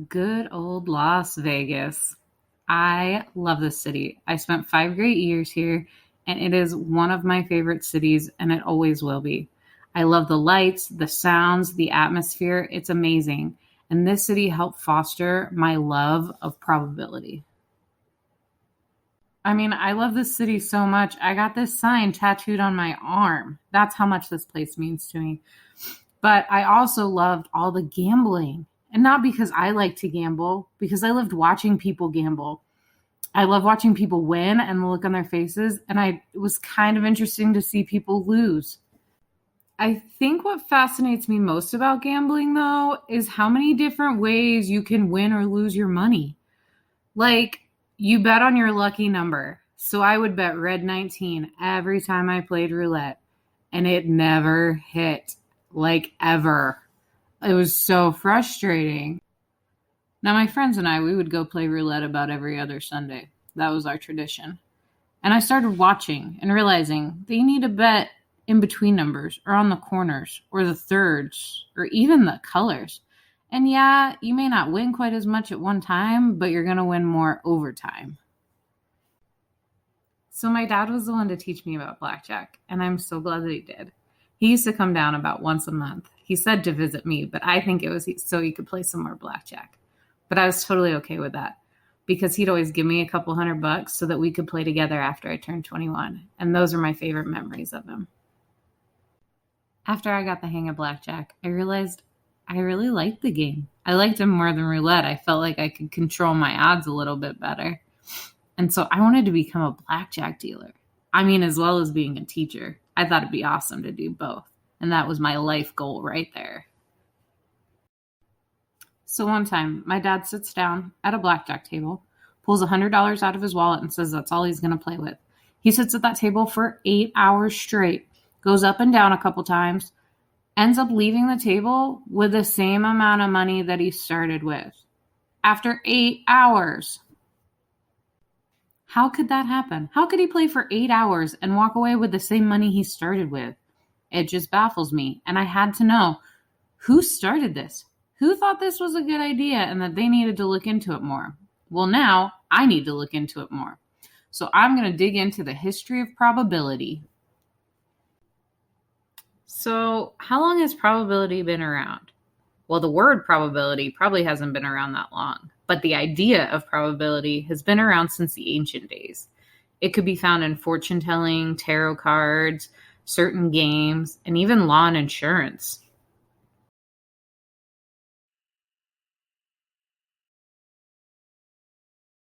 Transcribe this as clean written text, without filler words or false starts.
Good old Las Vegas. I love this city. I spent 5 great years here, and it is one of my favorite cities, and it always will be. I love the lights, the sounds, the atmosphere. It's amazing. And this city helped foster my love of probability. I mean, I love this city so much. I got this sign tattooed on my arm. That's how much this place means to me. But I also loved all the gambling. And not because I like to gamble, because I loved watching people gamble. I love watching people win and the look on their faces. And it was kind of interesting to see people lose. I think what fascinates me most about gambling, though, is how many different ways you can win or lose your money. Like, you bet on your lucky number. So I would bet red 19 every time I played roulette, and it never hit, like, ever. It was so frustrating. Now, my friends and I, we would go play roulette about every other Sunday. That was our tradition. And I started watching and realizing that you need to bet in between numbers or on the corners or the thirds or even the colors. And yeah, you may not win quite as much at one time, but you're going to win more over time. So my dad was the one to teach me about blackjack, and I'm so glad that he did. He used to come down about once a month. He said to visit me, but I think it was so he could play some more blackjack. But I was totally okay with that because he'd always give me a couple $100 so that we could play together after I turned 21. And those are my favorite memories of him. After I got the hang of blackjack, I realized I really liked the game. I liked him more than roulette. I felt like I could control my odds a little bit better. And so I wanted to become a blackjack dealer. I mean, as well as being a teacher. I thought it'd be awesome to do both. And that was my life goal right there. So one time, my dad sits down at a blackjack table, pulls $100 out of his wallet, and says that's all he's going to play with. He sits at that table for 8 hours straight, goes up and down a couple times, ends up leaving the table with the same amount of money that he started with. After 8 hours. How could that happen? How could he play for 8 hours and walk away with the same money he started with? It just baffles me. And I had to know who started this? Who thought this was a good idea and that they needed to look into it more? Well, now I need to look into it more. So I'm going to dig into the history of probability. So, how long has probability been around? Well, the word probability probably hasn't been around that long, but the idea of probability has been around since the ancient days. It could be found in fortune telling, tarot cards, certain games, and even law and insurance.